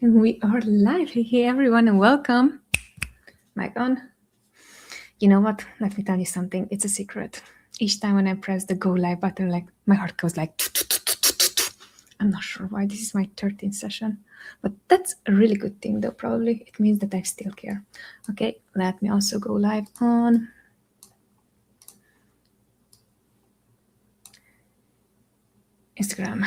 And we are live. Hey everyone, and welcome. Mic on. You know what? Let me tell you something. It's a secret. Each time when I press the go live button, like my heart goes like. I'm not sure why. This is my 13th session, but that's a really good thing, though. Probably it means that I still care. Okay, let me also go live on Instagram.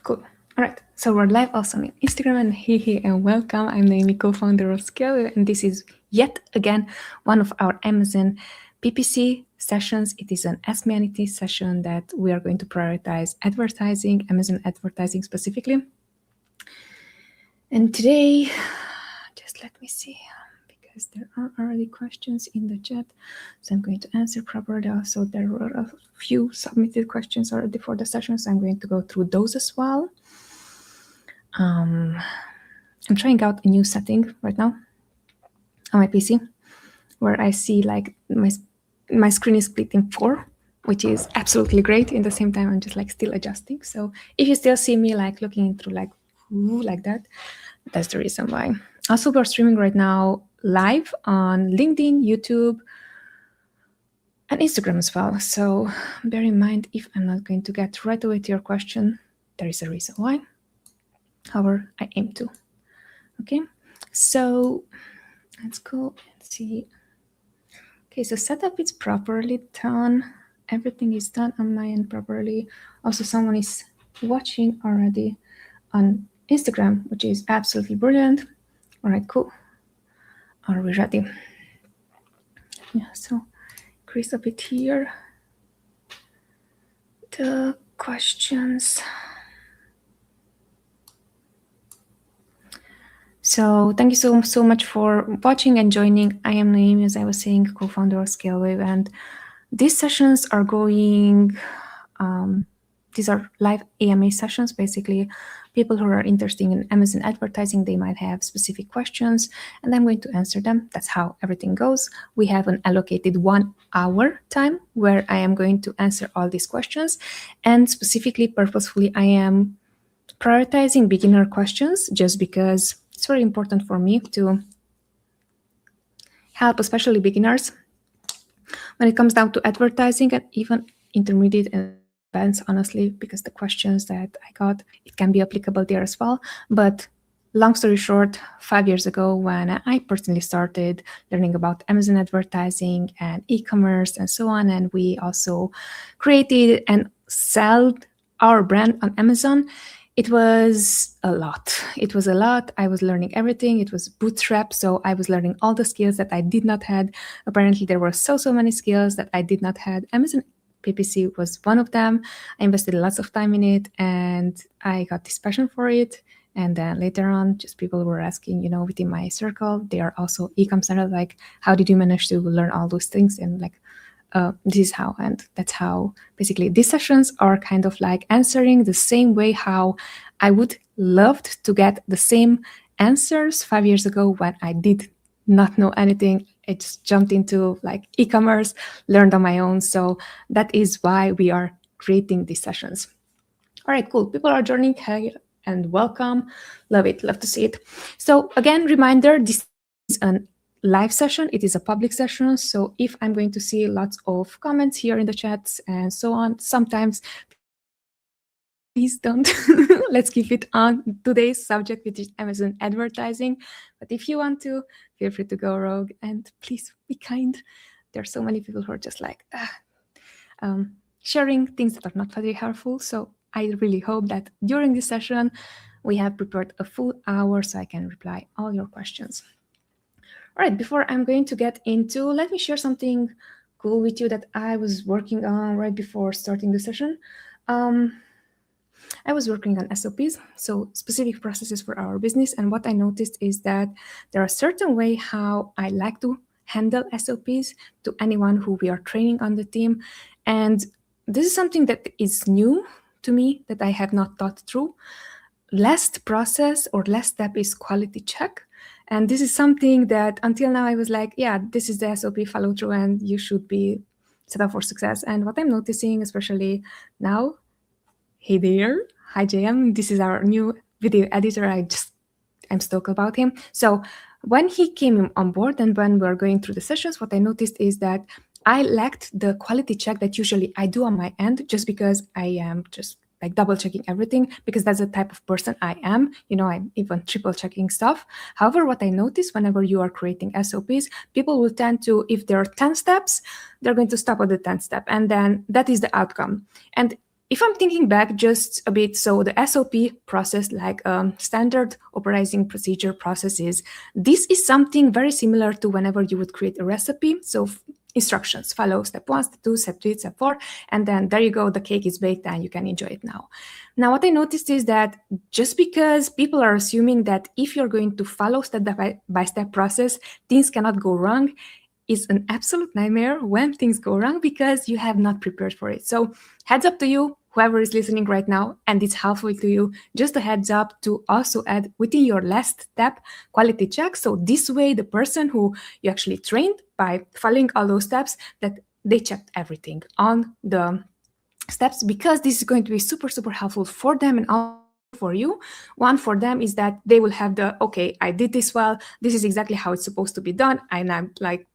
Cool. All right, so we're live also on Instagram, and hey, and welcome. I'm Noemi, co-founder of Scale, and this is yet again one of our Amazon PPC sessions. It is an Ask Me Anything session that we are going to prioritize advertising, Amazon advertising specifically. And today, just let me see, because there are already questions in the chat, so I'm going to answer properly. Also, there were a few submitted questions already for the session, so I'm going to go through those as well. I'm trying out a new setting right now on my PC, where I see like my screen is split in 4, which is absolutely great. In the same time, I'm just like still adjusting. So if you still see me like looking through like that, that's the reason why. Also, we're streaming right now live on LinkedIn, YouTube, and Instagram as well. So bear in mind, if I'm not going to get right away to your question, there is a reason why. However, I aim to. Okay, so let's go and see. Okay, so setup is properly done. Everything is done on my end properly. Also, someone is watching already on Instagram, which is absolutely brilliant. All right, cool. Are we ready? Yeah, so increase a bit here. The questions. So thank you so much for watching and joining. I am Noemi, as I was saying, co-founder of ScaleWave, and these sessions are going. These are live AMA sessions. Basically, people who are interested in Amazon advertising, they might have specific questions, and I'm going to answer them. That's how everything goes. We have an allocated 1 hour time where I am going to answer all these questions, and specifically, purposefully, I am prioritizing beginner questions just because it's very important for me to help, especially beginners, when it comes down to advertising, and even intermediate and advanced, honestly, because the questions that I got, it can be applicable there as well. But long story short, 5 years ago, when I personally started learning about Amazon advertising and e-commerce and so on, and we also created and sold our brand on Amazon, it was a lot. It was a lot. I was learning everything. It was bootstrap, so I was learning all the skills that I did not have. Apparently, there were so many skills that I did not have. Amazon PPC was one of them. I invested lots of time in it, and I got this passion for it. And then later on, just people were asking, within my circle, they are also e-com sellers, like, how did you manage to learn all those things? And like, this is how, and that's how basically these sessions are kind of like answering the same way how I would loved to get the same answers 5 years ago when I did not know anything. I just jumped into like e-commerce, learned on my own. So that is why we are creating these sessions. All right, cool. People are joining. Hey, and welcome. Love it. Love to see it. So again, reminder, this is an live session. It is a public session. So if I'm going to see lots of comments here in the chats and so on, sometimes please don't. Let's keep it on today's subject, which is Amazon advertising. But if you want to, feel free to go rogue, and please be kind. There are so many people who are just like sharing things that are not very helpful. So I really hope that during this session, we have prepared a full hour so I can reply all your questions. All right, before I'm going to get into, let me share something cool with you that I was working on right before starting the session. I was working on SOPs, so specific processes for our business. And what I noticed is that there are certain ways how I like to handle SOPs to anyone who we are training on the team. And this is something that is new to me that I have not thought through. Last process or last step is quality check. And this is something that until now I was like, yeah, this is the SOP follow through and you should be set up for success. And what I'm noticing, especially now, hey there, Hi, JM. This is our new video editor. I'm stoked about him. So when he came on board and when we're going through the sessions, what I noticed is that I lacked the quality check that usually I do on my end, just because I am just like double checking everything, because that's the type of person I am. I'm even triple checking stuff. However, what I notice whenever you are creating SOPs, people will tend to, if there are 10 steps, they're going to stop at the 10th step, and then that is the outcome. And if I'm thinking back just a bit, so the SOP process, like standard operating procedure processes, this is something very similar to whenever you would create a recipe. So instructions, follow step 1, step 2, step 3, step 4, and then there you go, the cake is baked and you can enjoy it now. Now, what I noticed is that just because people are assuming that if you're going to follow step-by-step process, things cannot go wrong, is an absolute nightmare when things go wrong because you have not prepared for it. So heads up to you, whoever is listening right now, and it's halfway to you, just a heads up to also add within your last step quality check. So this way, the person who you actually trained by following all those steps, that they checked everything on the steps, because this is going to be super, super helpful for them and also for you. One, for them is that they will have the, okay, I did this well, this is exactly how it's supposed to be done, and I'm like,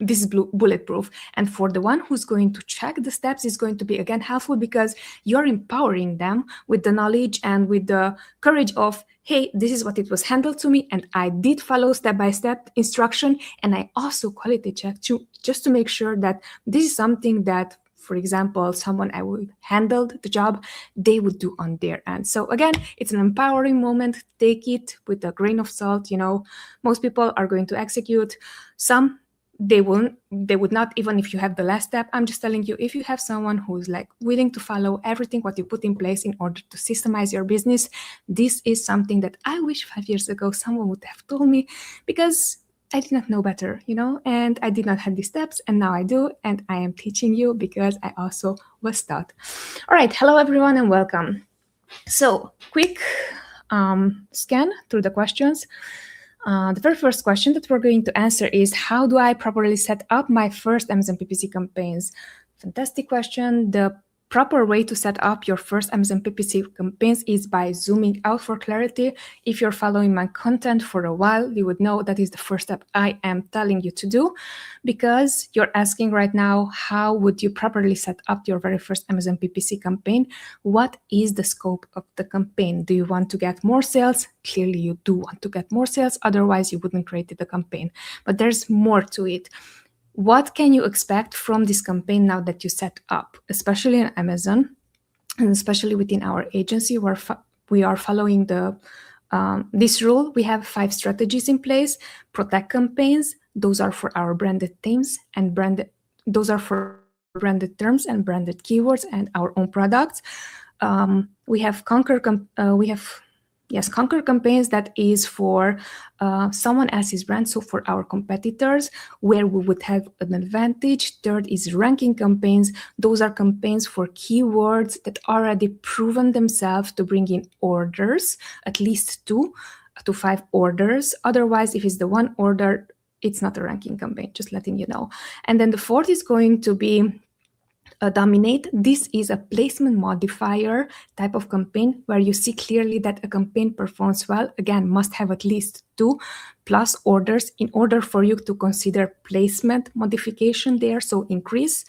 this is bulletproof. And for the one who's going to check the steps, is going to be again helpful because you're empowering them with the knowledge and with the courage of, hey, this is what it was handled to me, and I did follow step-by-step instruction, and I also quality checked just to make sure that this is something that, for example, someone I would handled the job, they would do on their end. So again, it's an empowering moment. Take it with a grain of salt. Most people are going to execute. Some they would not, even if you have the last step. I'm just telling you, if you have someone who's like willing to follow everything what you put in place in order to systemize your business, this is something that I wish 5 years ago someone would have told me, because I did not know better, and I did not have these steps, and now I do, and I am teaching you because I also was taught. All right, hello everyone and welcome. So quick scan through the questions. The very first question that we're going to answer is, how do I properly set up my first Amazon PPC campaigns? Fantastic question. The proper way to set up your first Amazon PPC campaigns is by zooming out for clarity. If you're following my content for a while, you would know that is the first step I am telling you to do, because you're asking right now, how would you properly set up your very first Amazon PPC campaign? What is the scope of the campaign? Do you want to get more sales? Clearly, you do want to get more sales. Otherwise, you wouldn't create the campaign. But there's more to it. What can you expect from this campaign now that you set up, especially on Amazon, and especially within our agency, where we are following this rule? We have 5 strategies in place. Protect campaigns; those are for our branded themes and those are for branded terms and branded keywords and our own products. We have conquer campaigns, that is for someone else's brand, so for our competitors, where we would have an advantage. Third is ranking campaigns. Those are campaigns for keywords that already proven themselves to bring in orders, at least 2 to 5 orders. Otherwise, if it's the 1 order, it's not a ranking campaign, just letting you know. And then the fourth is going to be dominate. This is a placement modifier type of campaign, where you see clearly that a campaign performs well. Again, must have at least 2+ orders in order for you to consider placement modification there, so increase.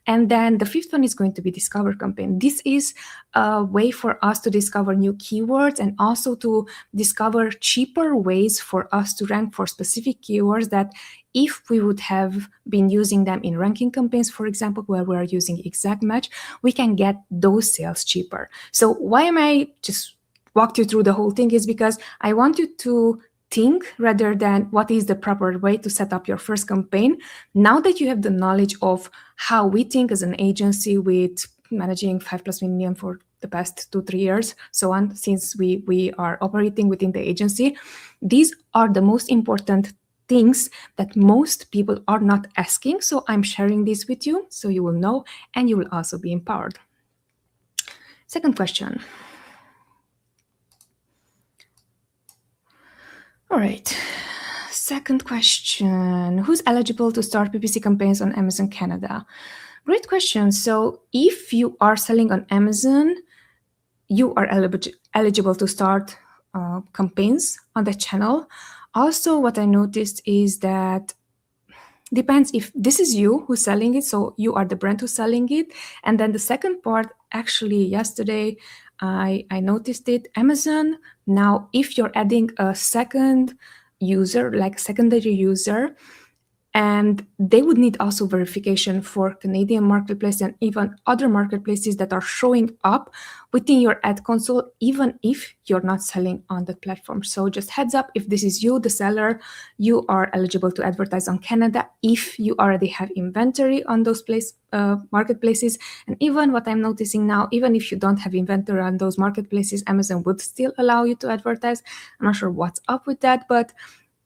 And then the 5th one is going to be discover campaign. This is a way for us to discover new keywords and also to discover cheaper ways for us to rank for specific keywords that, if we would have been using them in ranking campaigns, for example, where we're using exact match, we can get those sales cheaper. So why am I just walked you through the whole thing, is because I want you to think rather than what is the proper way to set up your first campaign. Now that you have the knowledge of how we think as an agency with managing 5+ million for the past 2-3 years, so on, since we are operating within the agency, these are the most important things that most people are not asking. So I'm sharing this with you so you will know and you will also be empowered. Second question. All right. Second question. Who's eligible to start PPC campaigns on Amazon Canada? Great question. So if you are selling on Amazon, you are eligible to start campaigns on the channel. Also, what I noticed is that depends if this is you who's selling it, so you are the brand who's selling it. And then the second part, actually yesterday I noticed it, Amazon now, if you're adding a second user, like secondary user, and they would need also verification for Canadian marketplace and even other marketplaces that are showing up within your ad console, even if you're not selling on that platform. So just heads up, if this is you, the seller, you are eligible to advertise on Canada if you already have inventory on those marketplaces. And even what I'm noticing now, even if you don't have inventory on those marketplaces, Amazon would still allow you to advertise. I'm not sure what's up with that, but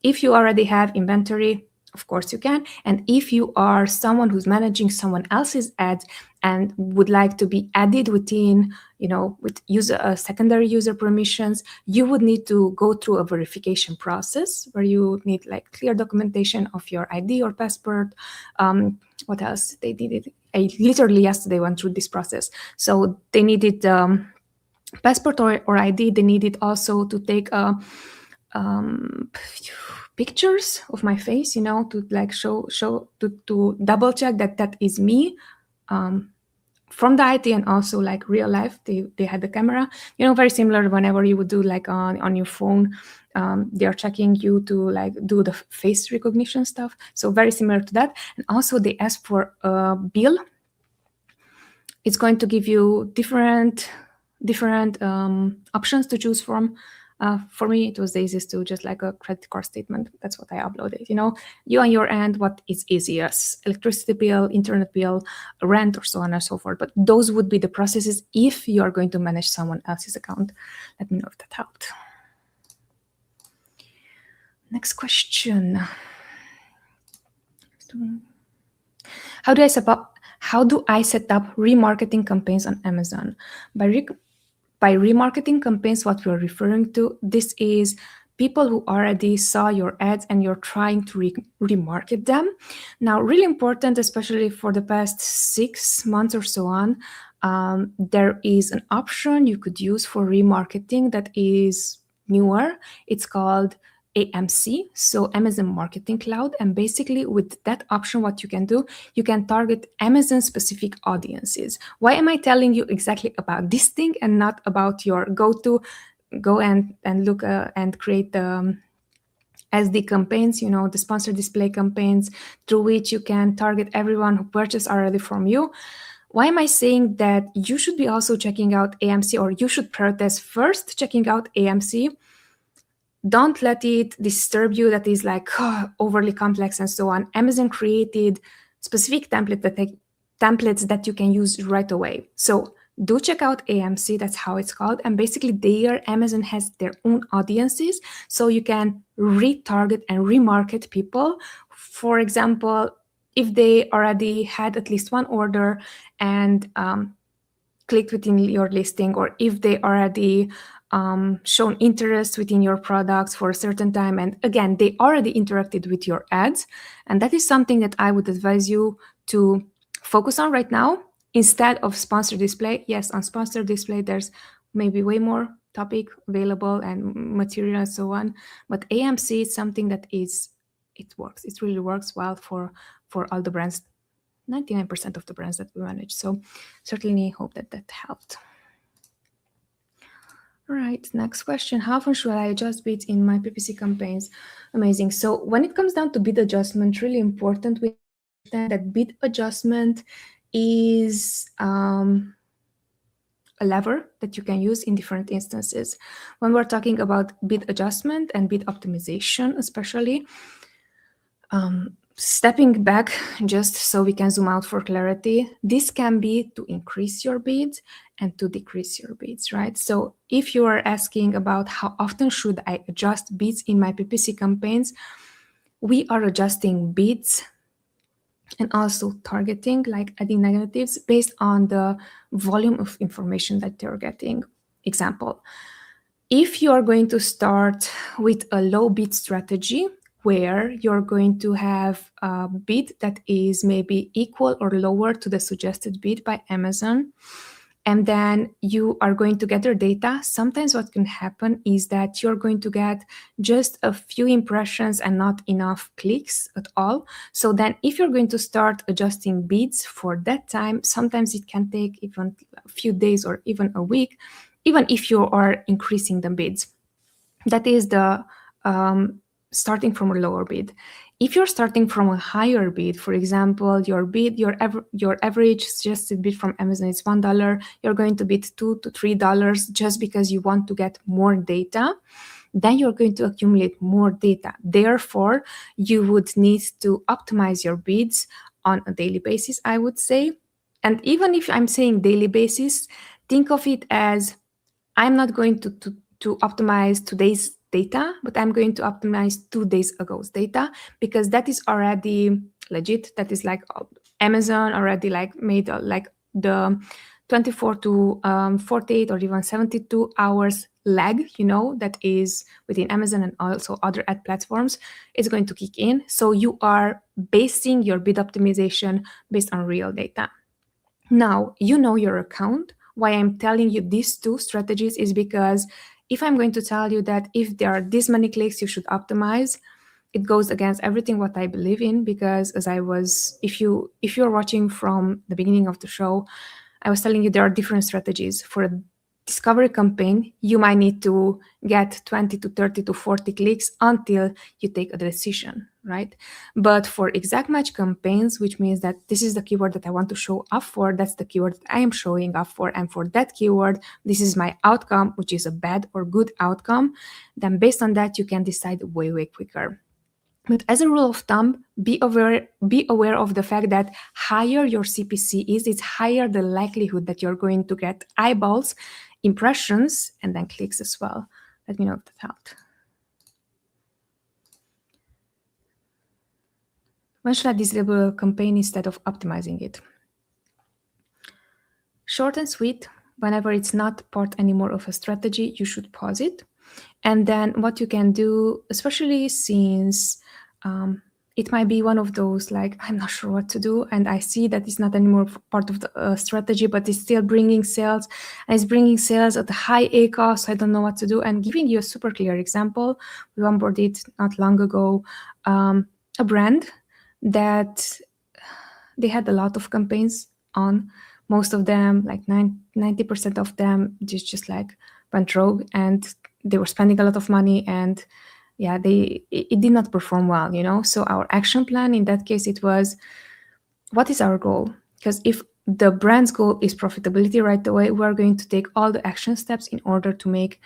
if you already have inventory, of course you can. And if you are someone who's managing someone else's ads and would like to be added within, with secondary user permissions, you would need to go through a verification process where you need like clear documentation of your ID or passport. What else? They did it. I literally yesterday went through this process. So they needed passport or ID. They needed also to take pictures of my face, to like show to double check that is me, from the IT, and also like real life. They had the camera, very similar whenever you would do like on your phone. They are checking you to like do the face recognition stuff. So very similar to that. And also they asked for a bill. It's going to give you different options to choose from. For me, it was the easiest to just like a credit card statement. That's what I uploaded. You on your end, what is easiest? Electricity bill, internet bill, rent, or so on and so forth. But those would be the processes if you are going to manage someone else's account. Let me know if that helped. Next question. How do I set up remarketing campaigns on Amazon? By remarketing campaigns, what we're referring to, this is people who already saw your ads and you're trying to remarket them. Now, really important, especially for the past 6 months or so on, there is an option you could use for remarketing that is newer. It's called AMC, so Amazon Marketing Cloud. And basically with that option, what you can do, you can target Amazon specific audiences. Why am I telling you exactly about this thing and not about your go and look and create the SD campaigns, the sponsored display campaigns through which you can target everyone who purchased already from you? Why am I saying that you should be also checking out AMC, or you should prioritize first checking out AMC? Don't let it disturb you that is like overly complex and so on. Amazon created specific templates that you can use right away. So do check out AMC, that's how it's called. And basically there, Amazon has their own audiences, so you can retarget and remarket people. For example, if they already had at least one order and clicked within your listing, or if they already shown interest within your products for a certain time, and again, they already interacted with your ads. And that is something that I would advise you to focus on right now instead of sponsored display. Yes, on sponsored display, there's maybe way more topic available and material and so on. But AMC is something that it works. It really works well for all the brands, 99% of the brands that we manage. So certainly hope that helped. All right, next question. How often should I adjust bids in my PPC campaigns? Amazing. So when it comes down to bid adjustment, really important we understand that bid adjustment is a lever that you can use in different instances. When we're talking about bid adjustment and bid optimization, especially, stepping back just so we can zoom out for clarity, this can be to increase your bids and to decrease your bids, right? So if you are asking about how often should I adjust bids in my PPC campaigns, we are adjusting bids and also targeting, like adding negatives based on the volume of information that you're getting. Example, if you are going to start with a low bid strategy, where you're going to have a bid that is maybe equal or lower to the suggested bid by Amazon, and then you are going to gather data. Sometimes what can happen is that you're going to get just a few impressions and not enough clicks at all. So then if you're going to start adjusting bids for that time, sometimes it can take even a few days or even a week, even if you are increasing the bids. That is the starting from a lower bid. If you're starting from a higher bid, for example, your average suggested bid from Amazon is $1, you're going to bid $2 to $3 just because you want to get more data, then you're going to accumulate more data. Therefore, you would need to optimize your bids on a daily basis, I would say. And even if I'm saying daily basis, think of it as I'm not going to optimize today's data, but I'm going to optimize 2 days ago's data, because that is already legit. That is like Amazon already like made like the 24 to 48 or even 72 hours lag, that is within Amazon and also other ad platforms, is going to kick in. So you are basing your bid optimization based on real data. Now, you know your account. Why I'm telling you these two strategies is because if I'm going to tell you that if there are this many clicks, you should optimize, it goes against everything what I believe in, because if you're watching from the beginning of the show, I was telling you there are different strategies. For a discovery campaign, you might need to get 20 to 30 to 40 clicks until you take a decision, right? But for exact match campaigns, which means that this is the keyword that I want to show up for, that's the keyword that I am showing up for, and for that keyword, this is my outcome, which is a bad or good outcome, then based on that, you can decide way, way quicker. But as a rule of thumb, be aware of the fact that higher your CPC is, it's higher the likelihood that you're going to get eyeballs, impressions, and then clicks as well. Let me know if that helped. When should I disable a campaign instead of optimizing it? Short and sweet. Whenever it's not part anymore of a strategy, you should pause it. And then what you can do, especially since it might be one of those like, I'm not sure what to do, and I see that it's not anymore part of the strategy, but it's still bringing sales, and it's bringing sales at a high ACoS, so I don't know what to do. And giving you a super clear example, we onboarded not long ago a brand that they had a lot of campaigns on. Most of them, like 90% of them, just like went rogue, and they were spending a lot of money, and yeah, it did not perform well, So our action plan in that case, it was, what is our goal? Because if the brand's goal is profitability right away, we're going to take all the action steps in order to make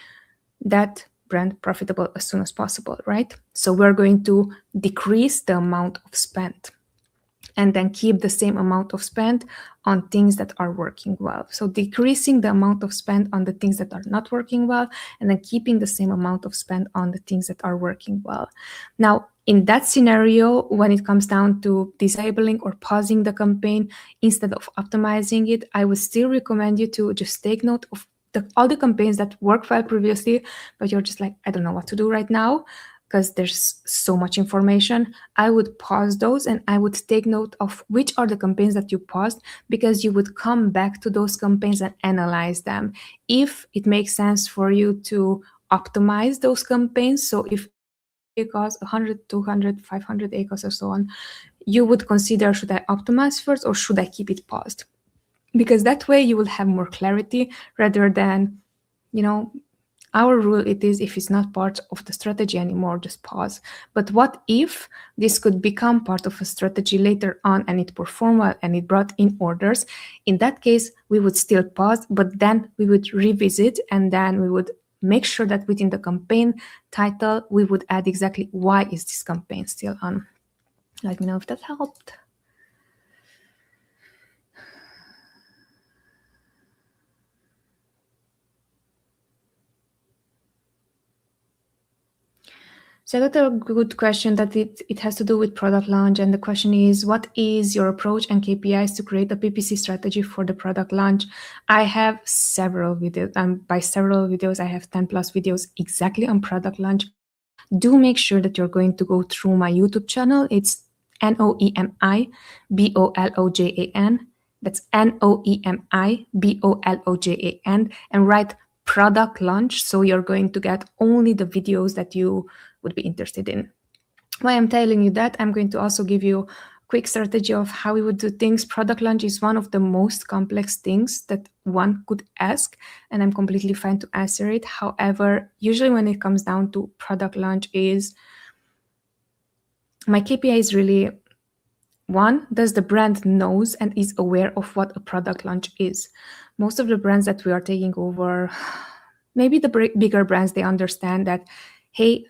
that brand profitable as soon as possible, right? So we're going to decrease the amount of spend and then keep the same amount of spend on things that are working well. So decreasing the amount of spend on the things that are not working well, and then keeping the same amount of spend on the things that are working well. Now, in that scenario, when it comes down to disabling or pausing the campaign instead of optimizing it, I would still recommend you to just take note of all the campaigns that worked well previously, but you're just like, I don't know what to do right now, because there's so much information. I would pause those and I would take note of which are the campaigns that you paused, because you would come back to those campaigns and analyze them. If it makes sense for you to optimize those campaigns, so if ACoS 100, 200, 500 ACoS or so on, you would consider, should I optimize first or should I keep it paused? Because that way you will have more clarity rather than, our rule it is, if it's not part of the strategy anymore, just pause. But what if this could become part of a strategy later on and it performed well and it brought in orders? In that case, we would still pause, but then we would revisit, and then we would make sure that within the campaign title, we would add exactly why is this campaign still on. Let me know if that helped. So I got a good question that it has to do with product launch. And the question is, what is your approach and KPIs to create a PPC strategy for the product launch? I have several videos, and by several videos, I have 10 plus videos exactly on product launch. Do make sure that you're going to go through my YouTube channel. It's Noemi Bolojan. That's NoemiBolojan, and write product launch. So you're going to get only the videos that you would be interested in. Why I'm telling you that, I'm going to also give you a quick strategy of how we would do things. Product launch is one of the most complex things that one could ask, and I'm completely fine to answer it. However, usually when it comes down to product launch is, my KPI is really, one, does the brand knows and is aware of what a product launch is? Most of the brands that we are taking over, maybe the bigger brands, they understand that, hey,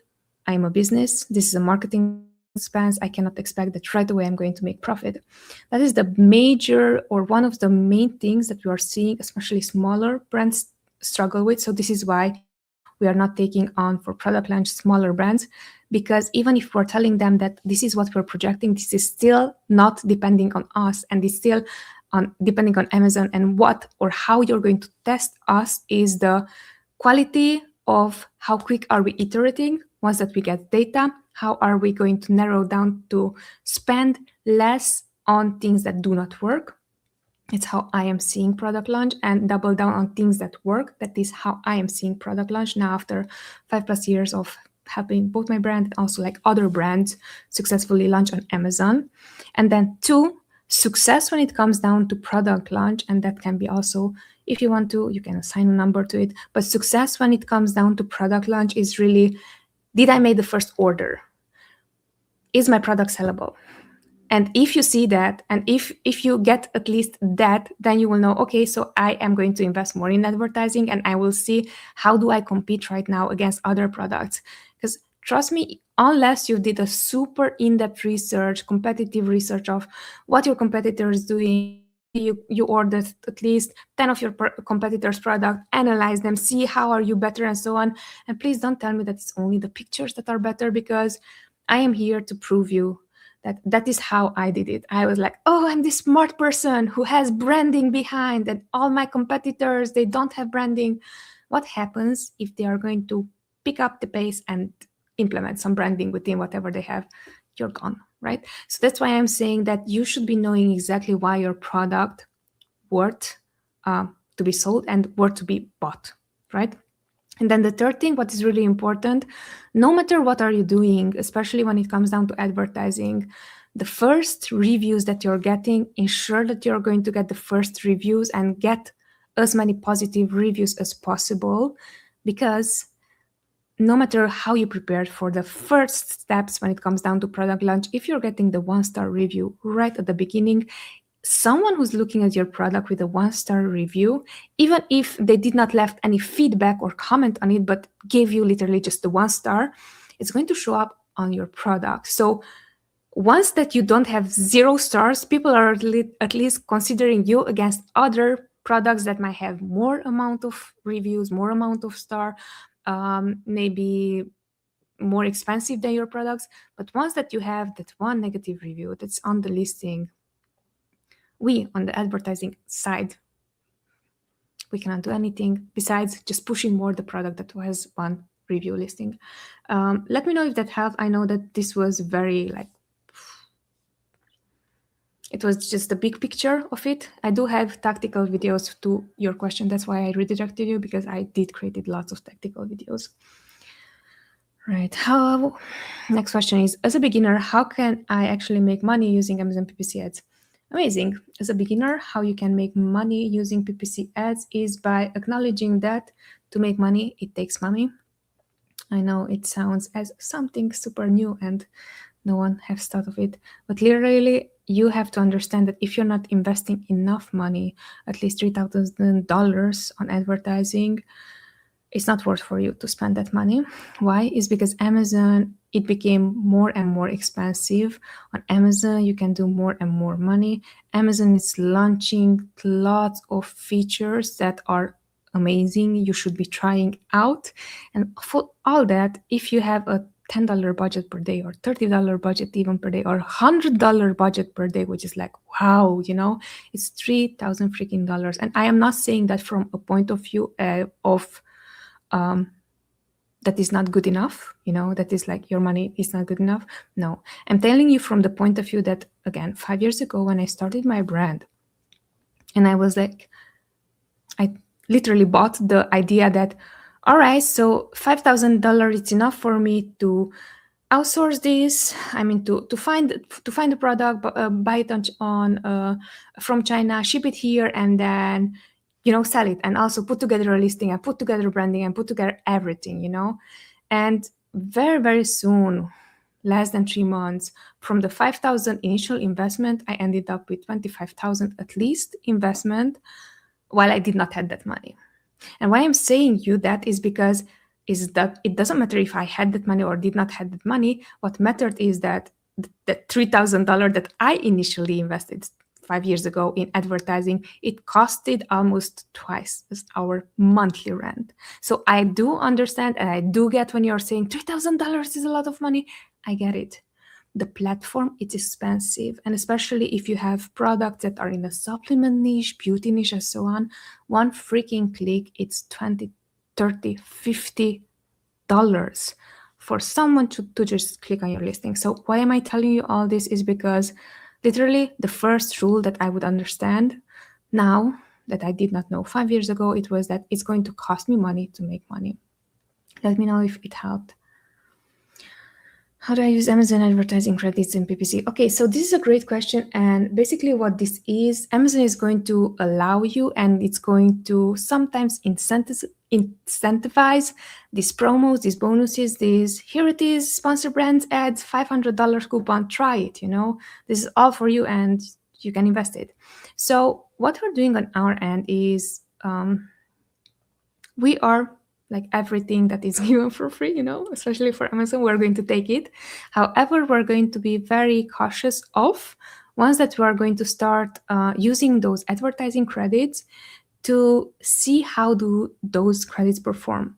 I'm a business, this is a marketing expense, I cannot expect that right away I'm going to make profit. That is the major, or one of the main things that we are seeing, especially smaller brands struggle with. So this is why we are not taking on for product launch smaller brands, because even if we're telling them that this is what we're projecting, this is still not depending on us, and it's still depending on Amazon. And what or how you're going to test us is the quality of how quick are we iterating once that we get data, how are we going to narrow down to spend less on things that do not work. It's how I am seeing product launch, and double down on things that work. That is how I am seeing product launch now, after 5+ years of helping both my brand and also like other brands successfully launch on Amazon. And then 2, success when it comes down to product launch, and that can be also, if you want to, you can assign a number to it. But success when it comes down to product launch is really, did I make the first order? Is my product sellable? And if you see that, and if you get at least that, then you will know, okay, so I am going to invest more in advertising, and I will see how do I compete right now against other products. Because trust me, unless you did a super in-depth research, competitive research of what your competitor is doing, you ordered at least 10 of your competitors' product, analyze them, see how are you better, and so on. And please don't tell me that it's only the pictures that are better, because I am here to prove you that is how I did it. I was like, oh, I'm this smart person who has branding behind, and all my competitors, they don't have branding. What happens if they are going to pick up the pace and implement some branding within whatever they have? You're gone, right? So that's why I'm saying that you should be knowing exactly why your product worth to be sold and worth to be bought, right? And then the third thing, what is really important, no matter what are you doing, especially when it comes down to advertising, the first reviews that you're getting, ensure that you're going to get the first reviews and get as many positive reviews as possible, because no matter how you prepared for the first steps when it comes down to product launch, if you're getting the 1-star review right at the beginning, someone who's looking at your product with a 1-star review, even if they did not left any feedback or comment on it, but gave you literally just the 1 star, it's going to show up on your product. So once that you don't have 0 stars, people are at least considering you against other products that might have more amount of reviews, more amount of star, maybe more expensive than your products. But once that you have that one negative review that's on the listing, we on the advertising side, we cannot do anything besides just pushing more the product that has one review listing. Let me know if that helped. I know that this was very it was just a big picture of it. I do have tactical videos to your question. That's why I redirected you, because I did create lots of tactical videos. Right. Next question is, as a beginner, how can I actually make money using Amazon PPC ads? Amazing. As a beginner, how you can make money using PPC ads is by acknowledging that to make money, it takes money. I know it sounds as something super new and no one has thought of it, but literally you have to understand that if you're not investing enough money, at least $3,000 on advertising, it's not worth for you to spend that money. Why? Is because Amazon, it became more and more expensive. On Amazon, you can do more and more money. Amazon is launching lots of features that are amazing. You should be trying out. And for all that, if you have a $10 budget per day, or $30 budget even per day, or $100 budget per day, which is like, wow, it's $3,000 freaking dollars. And I am not saying that from a point of view of that is not good enough, that is like your money is not good enough. No, I'm telling you from the point of view that, again, 5 years ago when I started my brand, And I was like, I literally bought the idea that, all right, so $5,000 is enough for me to outsource this. I mean, to find the product, buy it on from China, ship it here, and then sell it, and also put together a listing and put together branding and put together everything. And very, very soon, less than 3 months from the 5,000 initial investment, I ended up with 25,000 at least investment, while I did not have that money. And why I'm saying you that is because it doesn't matter if I had that money or did not have that money. What mattered is that that $3,000 that I initially invested 5 years ago in advertising, it costed almost twice as our monthly rent. So I do understand, and I do get when you're saying $3,000 is a lot of money. I get it. The platform, it's expensive, and especially if you have products that are in a supplement niche, beauty niche, and so on, one freaking click, it's 20, 30, $50 for someone to just click on your listing. So why am I telling you all this is because literally the first rule that I would understand now that I did not know 5 years ago, it was that it's going to cost me money to make money. Let me know if it helped. How do I use Amazon advertising credits in PPC? Okay, so this is a great question. And basically what this is, Amazon is going to allow you, and it's going to sometimes incentivize these promos, these bonuses, here it is, sponsor brands ads, $500 coupon, try it, This is all for you and you can invest it. So what we're doing on our end is we are like everything that is given for free, especially for Amazon, we're going to take it. However, we're going to be very cautious of once that we are going to start using those advertising credits to see how do those credits perform.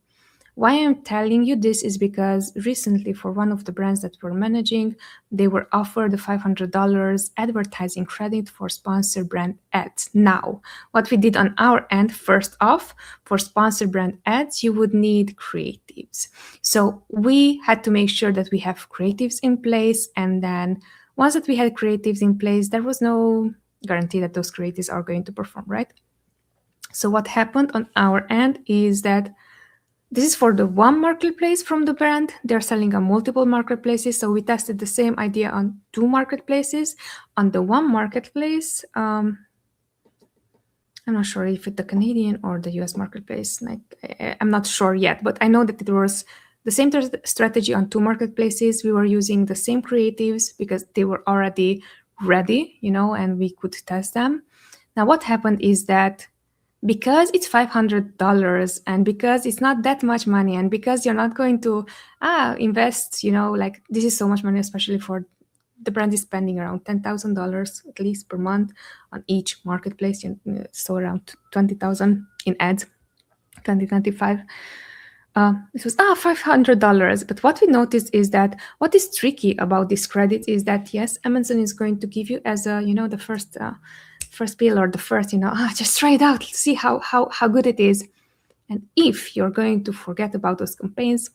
Why I'm telling you this is because recently for one of the brands that we're managing, they were offered a $500 advertising credit for sponsor brand ads. Now, what we did on our end, first off, for sponsor brand ads, you would need creatives. So we had to make sure that we have creatives in place. And then once that we had creatives in place, there was no guarantee that those creatives are going to perform, right? So what happened on our end is that this is for the one marketplace from the brand. They're selling on multiple marketplaces. So we tested the same idea on 2 marketplaces. On the one marketplace, I'm not sure if it's the Canadian or the US marketplace. I'm not sure yet, but I know that it was the same strategy on 2 marketplaces. We were using the same creatives because they were already ready, and we could test them. Now, what happened is that because it's $500 and because it's not that much money and because you're not going to invest, this is so much money, especially for the brand is spending around $10,000 at least per month on each marketplace, so around 20,000 in ads, 2025. This was $500. But what we noticed is that what is tricky about this credit is that yes, Amazon is going to give you as a the first bill or the first just try it out, see how good it is. And if you're going to forget about those campaigns,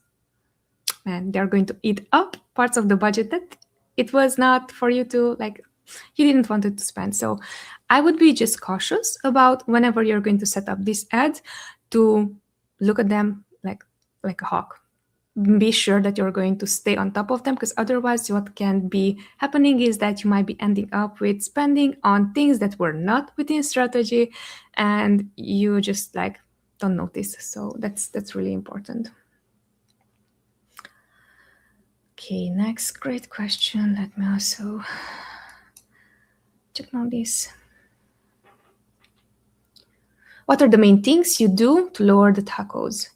and they're going to eat up parts of the budget that it was not for you to you didn't want it to spend. So I would be just cautious about whenever you're going to set up these ads to look at them like a hawk. Be sure that you're going to stay on top of them, because otherwise what can be happening is that you might be ending up with spending on things that were not within strategy and you just don't notice. So that's really important. Okay, next great question. Let me also check on this. What are the main things you do to lower the TACos?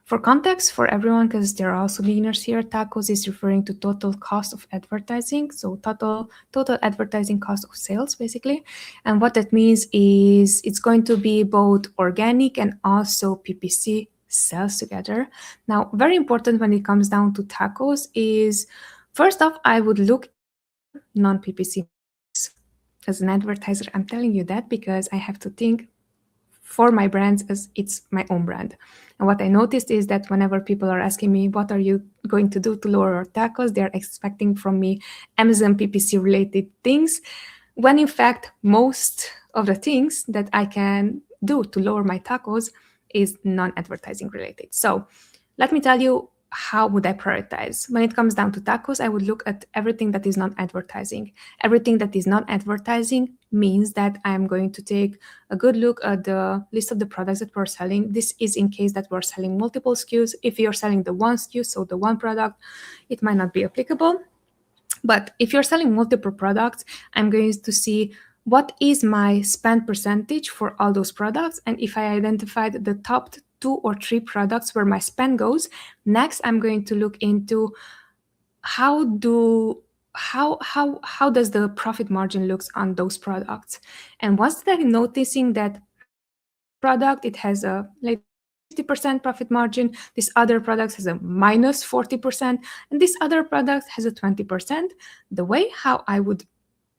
For context, for everyone, because there are also beginners here, TACos is referring to total cost of advertising, so total advertising cost of sales, basically. And what that means is it's going to be both organic and also PPC sales together. Now, very important when it comes down to TACos is, first off, I would look at non-PPC. As an advertiser, I'm telling you that because I have to think for my brands as it's my own brand. And what I noticed is that whenever people are asking me, what are you going to do to lower our TACos? They're expecting from me Amazon PPC related things. when in fact most of the things that I can do to lower my tacos is non-advertising related. So let me tell you, how would I prioritize? When it comes down to tacos, I would look at everything that is not advertising. Everything that is not advertising means that I'm going to take a good look at the list of the products that we're selling. This is in case that we're selling multiple SKUs. If you're selling the one SKU, so the one product, it might not be applicable. But if you're selling multiple products, I'm going to see what is my spend percentage for all those products. And if I identified the top 2 or 3 products where my spend goes, next I'm going to look into how does the profit margin looks on those products. And once that I'm noticing that this product, it has a, let's say, 50% profit margin, this other product has a minus 40%, and this other product has a 20%, the way how I would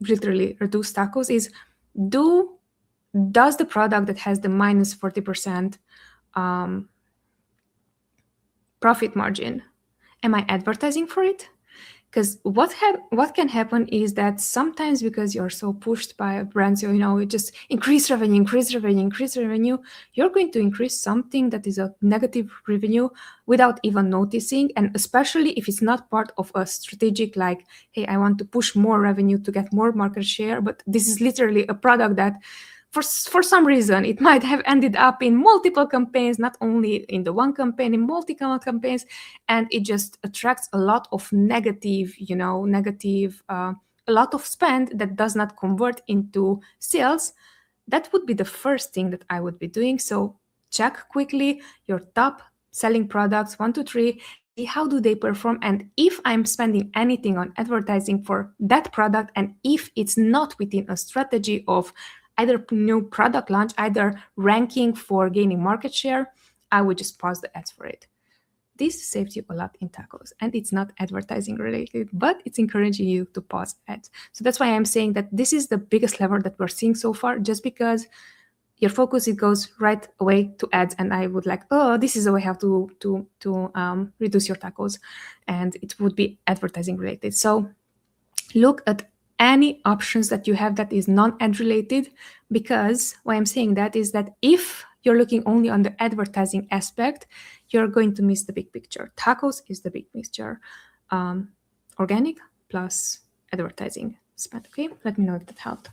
literally reduce tacos is, does the product that has the minus 40% profit margin, am I advertising for it? Because what can happen is that sometimes, because you're so pushed by brands, you just increase revenue, you're going to increase something that is a negative revenue without even noticing. And especially if it's not part of a strategic, like, hey, I want to push more revenue to get more market share, but this is literally a product that for some reason it might have ended up in multiple campaigns, not only in the one campaign, in multiple campaigns, and it just attracts a lot of negative, a lot of spend that does not convert into sales. That would be the first thing that I would be doing. So check quickly your top selling products, 1 to 3, see how do they perform, and if I'm spending anything on advertising for that product, and if it's not within a strategy of either new product launch, either ranking for gaining market share, I would just pause the ads for it. This saves you a lot in tacos, and it's not advertising related, but it's encouraging you to pause ads. So that's why I'm saying that this is the biggest lever that we're seeing so far, just because your focus, it goes right away to ads, and I would like, oh, this is a way how to reduce your tacos, and it would be advertising related. So look at any options that you have that is non-ad related, because why I'm saying that is that if you're looking only on the advertising aspect, you're going to miss the big picture. Tacos is the big picture. Organic plus advertising spend. Okay, let me know if that helped.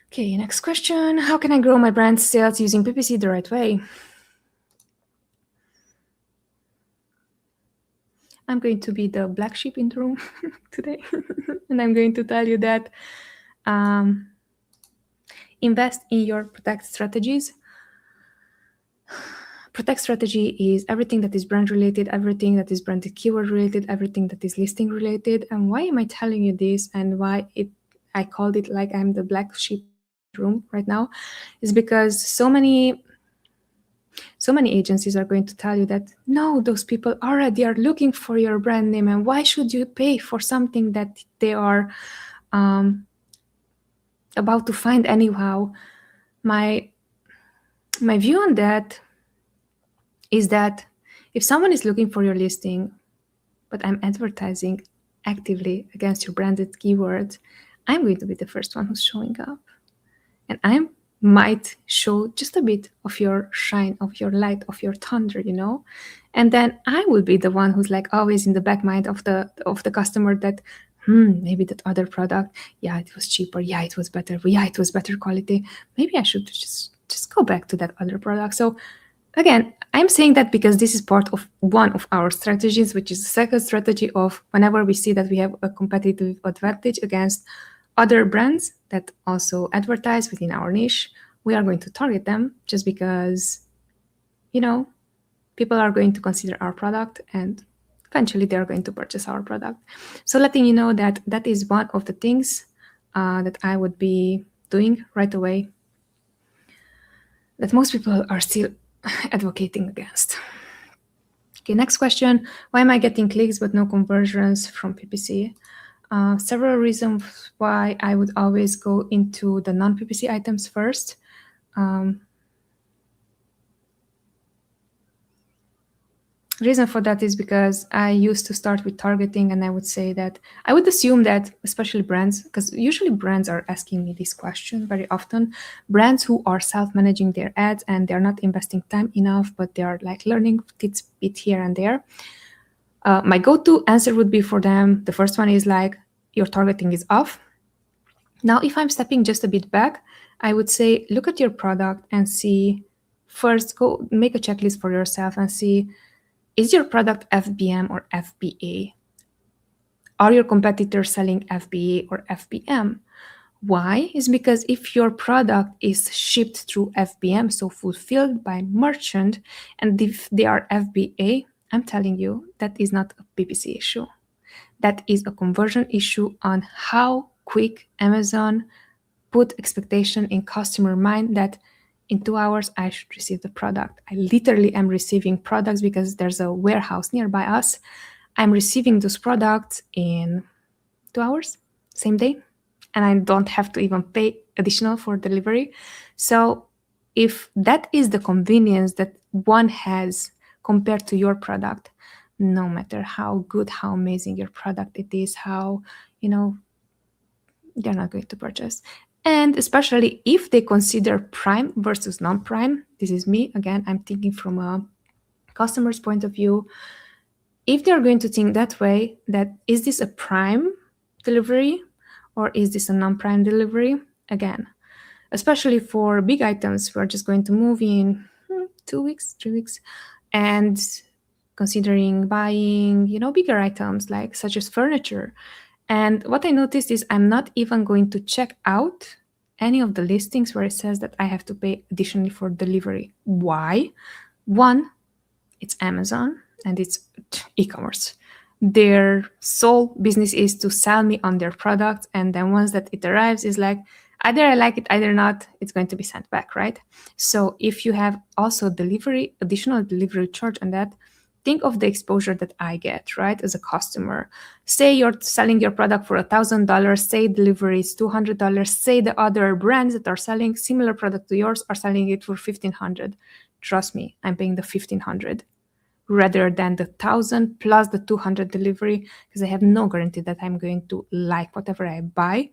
Okay, next question. How can I grow my brand sales using PPC the right way? I'm going to be the black sheep in the room today, and I'm going to tell you that invest in your product strategies. Product strategy is everything that is brand related, everything that is branded keyword related, everything that is listing related. And why am I telling you this, and why I called it like I'm the black sheep room right now, is because so many agencies are going to tell you that, no, those people already are looking for your brand name, and why should you pay for something that they are about to find anyhow? My view on that is that if someone is looking for your listing, but I'm advertising actively against your branded keywords, I'm going to be the first one who's showing up. And I might show just a bit of your shine, of your light, of your thunder, And then I will be the one who's like always in the back mind of the customer that, maybe that other product, yeah, it was cheaper, yeah, it was better, yeah, it was better quality. Maybe I should just go back to that other product. So again, I'm saying that because this is part of one of our strategies, which is the second strategy of whenever we see that we have a competitive advantage against other brands that also advertise within our niche, we are going to target them, just because, people are going to consider our product and eventually they're going to purchase our product. So letting you know that that is one of the things that I would be doing right away, that most people are still advocating against. Okay, next question. Why am I getting clicks but no conversions from PPC? Several reasons why I would always go into the non-PPC items first. Reason for that is because I used to start with targeting, and I would say that I would assume that, especially brands, because usually brands are asking me this question very often, brands who are self-managing their ads and they're not investing time enough, but they're like learning bits bit here and there. My go-to answer would be for them, the first one is like, your targeting is off. Now, if I'm stepping just a bit back, I would say, look at your product and see, first go make a checklist for yourself and see, is your product FBM or FBA? Are your competitors selling FBA or FBM? Why? Is because if your product is shipped through FBM, so fulfilled by merchant, and if they are FBA, I'm telling you, that is not a PPC issue. That is a conversion issue on how quick Amazon put expectation in customer mind that in 2 hours I should receive the product. I literally am receiving products because there's a warehouse nearby us. I'm receiving those products in 2 hours, same day, and I don't have to even pay additional for delivery. So if that is the convenience that one has compared to your product, no matter how good, how amazing your product it is, how, they're not going to purchase. And especially if they consider prime versus non-prime, this is me, again, I'm thinking from a customer's point of view. If they're going to think that way, that is this a prime delivery or is this a non-prime delivery? Again, especially for big items, we're just going to move in 2 weeks, 3 weeks, and considering buying, bigger items like such as furniture. And what I noticed is I'm not even going to check out any of the listings where it says that I have to pay additionally for delivery. Why? One, it's Amazon and it's e-commerce. Their sole business is to sell me on their product, and then once that it arrives, is like, either I like it, either not, it's going to be sent back, right? So if you have also additional delivery charge on that, think of the exposure that I get, right, as a customer. Say you're selling your product for $1,000, say delivery is $200, say the other brands that are selling similar product to yours are selling it for $1,500. Trust me, I'm paying the $1,500 rather than the 1,000 plus the 200 delivery, because I have no guarantee that I'm going to like whatever I buy.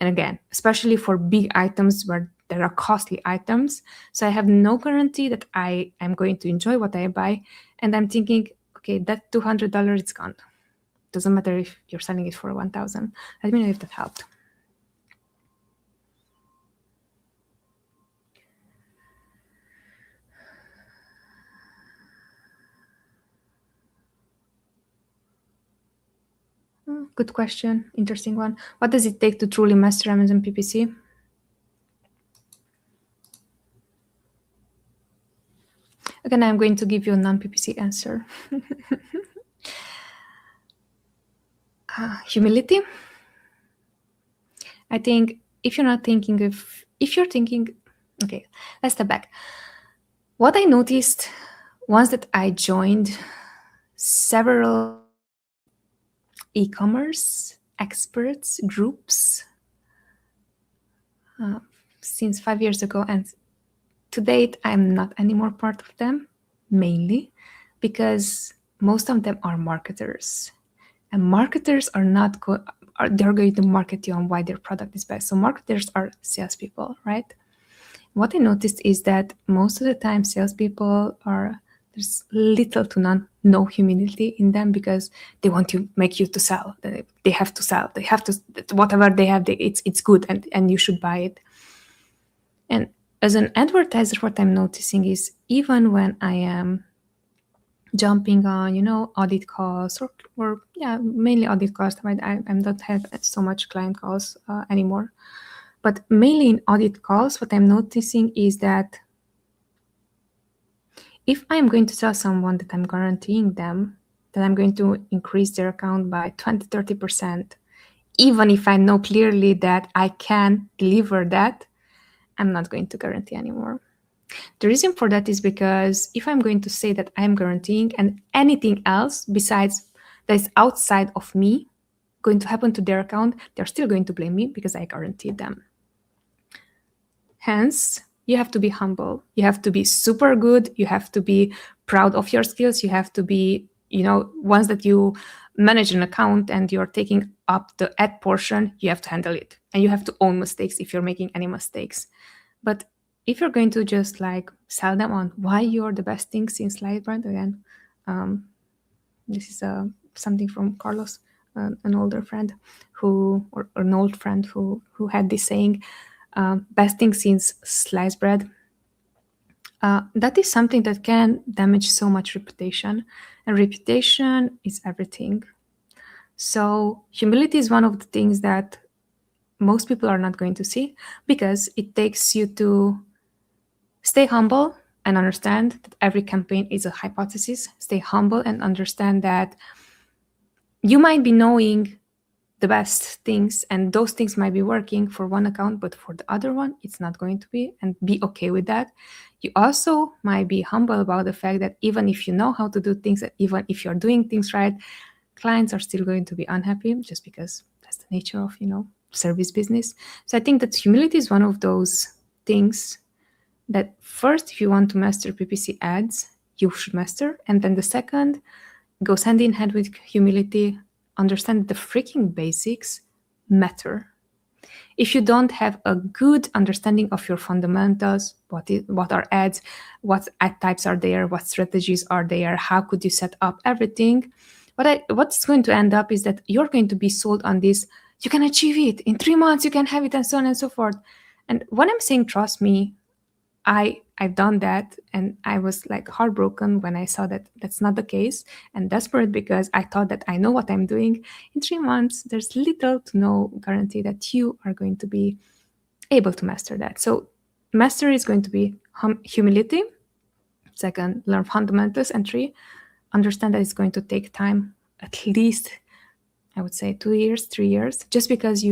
And again, especially for big items where there are costly items, so I have no guarantee that I am going to enjoy what I buy. And I'm thinking, okay, that $200, it's gone. Doesn't matter if you're selling it for 1,000. Let me know if that helped. Good question. Interesting one. What does it take to truly master Amazon PPC? Again, I'm going to give you a non-PPC answer. Humility. I think if you're thinking, okay, let's step back. What I noticed once that I joined several e-commerce experts groups since 5 years ago, and to date, I'm not anymore part of them, mainly because most of them are marketers. And marketers are not they're going to market you on why their product is best. So marketers are salespeople, right? What I noticed is that most of the time salespeople there's little to no humility in them, because they want to make you to sell. They have to sell. They have to, whatever they have, it's good and you should buy it. And as an advertiser, what I'm noticing is even when I am jumping on, audit calls or mainly audit calls. I don't have so much client calls anymore. But mainly in audit calls, what I'm noticing is that if I'm going to tell someone that I'm guaranteeing them that I'm going to increase their account by 20-30%, even if I know clearly that I can deliver that, I'm not going to guarantee anymore. The reason for that is because if I'm going to say that I'm guaranteeing and anything else besides that is outside of me going to happen to their account, they're still going to blame me because I guaranteed them. Hence, you have to be humble. You have to be super good. You have to be proud of your skills. You have to be, once that you manage an account and you're taking up the ad portion, you have to handle it. And you have to own mistakes if you're making any mistakes. But if you're going to just like sell them on why you're the best thing since sliced bread, again, this is something from Carlos, an older friend or an old friend who had this saying, best thing since sliced bread. That is something that can damage so much reputation, and reputation is everything. So humility is one of the things that most people are not going to see, because it takes you to stay humble and understand that every campaign is a hypothesis. Stay humble and understand that you might be knowing the best things, and those things might be working for one account, but for the other one, it's not going to be, and be okay with that. You also might be humble about the fact that even if you know how to do things, and even if you're doing things right, clients are still going to be unhappy, just because that's the nature of, service business. So I think that humility is one of those things that first, if you want to master PPC ads, you should master. And then the second goes hand in hand with humility. Understand the freaking basics matter. If you don't have a good understanding of your fundamentals, what are ads, what ad types are there, what strategies are there, how could you set up everything, what's going to end up is that you're going to be sold on this. You can achieve it in 3 months, you can have it, and so on and so forth. And when I'm saying trust me, I've done that, and I was like heartbroken when I saw that that's not the case, and desperate because I thought that I know what I'm doing. In 3 months, there's little to no guarantee that you are going to be able to master that. So mastery is going to be humility. Second, learn fundamentals. And 3, understand that it's going to take time, at least, I would say 2 years, 3 years, just because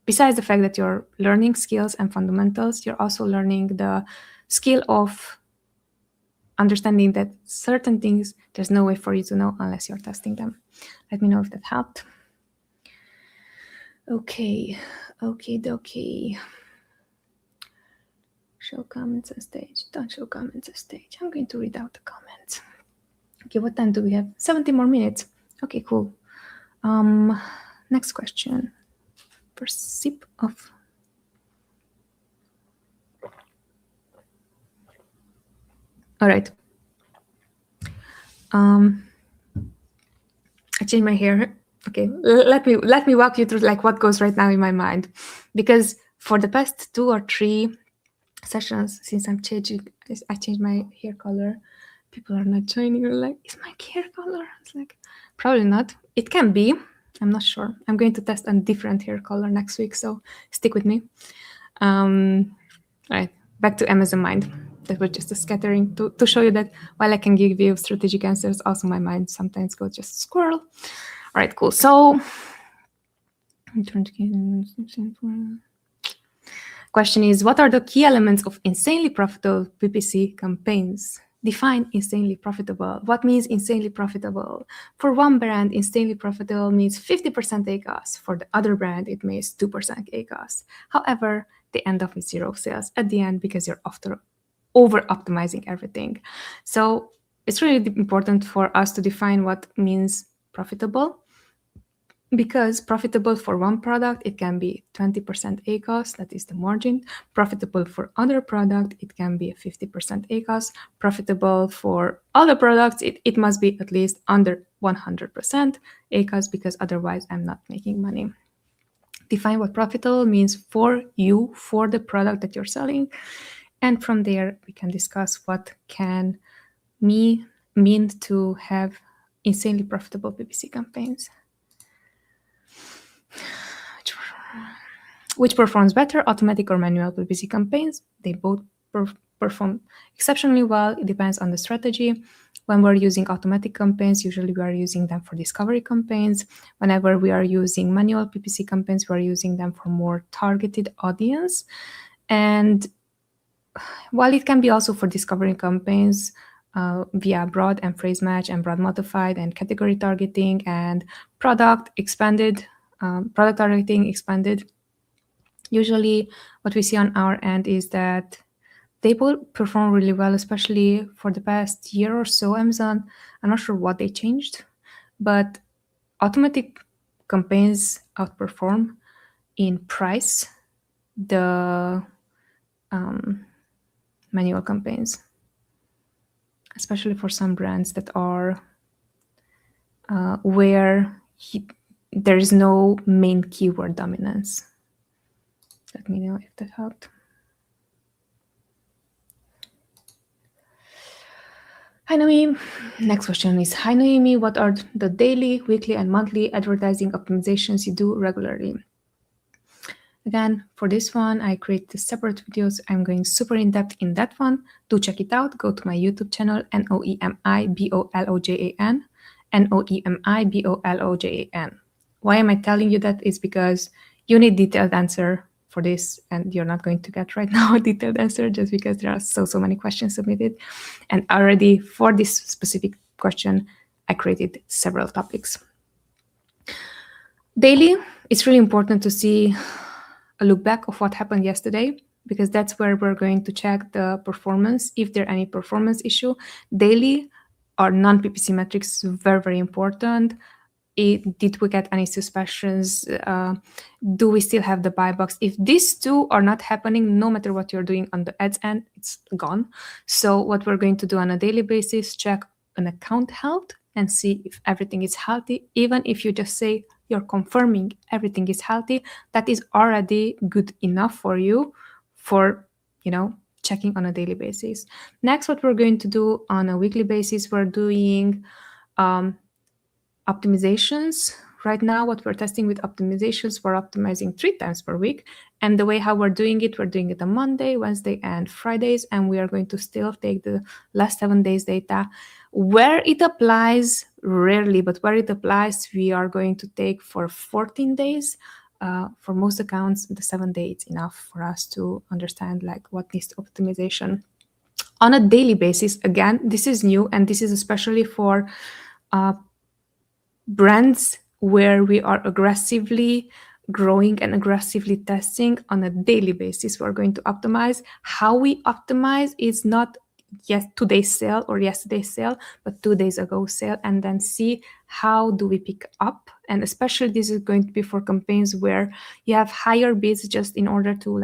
besides the fact that you're learning skills and fundamentals, you're also learning the skill of understanding that certain things, there's no way for you to know unless you're testing them. Let me know if that helped. Okay. Show comments on stage. Don't show comments on stage. I'm going to read out the comments. Okay, what time do we have? 70 more minutes. Okay, cool. Next question. First sip of... All right. I changed my hair. Okay, let me walk you through like what goes right now in my mind, because for the past 2 or 3 sessions since I changed my hair color, people are not joining. They're like, is my hair color? It's like, probably not. It can be. I'm not sure. I'm going to test a different hair color next week, so stick with me. All right, back to Amazon Mind. That was just a scattering to show you that while I can give you strategic answers, also my mind sometimes goes just squirrel. All right, cool. So, question is, what are the key elements of insanely profitable PPC campaigns? Define insanely profitable. What means insanely profitable? For one brand, insanely profitable means 50% ACOS. For the other brand, it means 2% ACOS. However, they end up with 0 sales at the end because you're over-optimizing everything. So it's really important for us to define what means profitable, because profitable for one product, it can be 20% ACOS, that is the margin. Profitable for other product, it can be a 50% ACOS. Profitable for other products, it must be at least under 100% ACOS, because otherwise I'm not making money. Define what profitable means for you, for the product that you're selling. And from there, we can discuss what can mean to have insanely profitable PPC campaigns. Which performs better, automatic or manual PPC campaigns? They both perform exceptionally well. It depends on the strategy. When we're using automatic campaigns, usually we are using them for discovery campaigns. Whenever we are using manual PPC campaigns, we're using them for more targeted audience. And while it can be also for discovery campaigns via broad and phrase match and broad modified and category targeting and product targeting expanded, usually what we see on our end is that they both perform really well, especially for the past year or so. Amazon, I'm not sure what they changed, but automatic campaigns outperform in price the manual campaigns, especially for some brands that are where there is no main keyword dominance. Let me know if that helped. Hi Noemi. Next question is, hi Noemi, what are the daily, weekly, and monthly advertising optimizations you do regularly? Again, for this one, I create separate videos. I'm going super in depth in that one. Do check it out. Go to my YouTube channel, Noemi Bolojan, Noemi Bolojan. Why am I telling you that? Is because you need detailed answer for this, and you're not going to get right now a detailed answer just because there are so many questions submitted. And already for this specific question, I created several topics. Daily, it's really important to see a look back of what happened yesterday, because that's where we're going to check the performance, if there are any performance issue. Daily or non-PPC metrics, very important. Did we get any suspicions? Do we still have the buy box? If these two are not happening, no matter what you're doing on the ads end, it's gone. So what we're going to do on a daily basis, check an account health and see if everything is healthy. Even if you just say you're confirming everything is healthy, that is already good enough for you for, checking on a daily basis. Next, what we're going to do on a weekly basis, we're doing optimizations. Right now, what we're testing with optimizations, we're optimizing 3 times per week. And the way how we're doing it on Monday, Wednesday, and Fridays. And we are going to still take the last 7 days data. Where it applies, rarely, but where it applies, we are going to take for 14 days. For most accounts, the 7 days is enough for us to understand what needs optimization. On a daily basis, again, this is new, and this is especially for brands where we are aggressively growing and aggressively testing on a daily basis. We're going to optimize. How we optimize is not today's sale or yesterday's sale, but 2 days ago sale, and then see how do we pick up. And especially this is going to be for campaigns where you have higher bids just in order to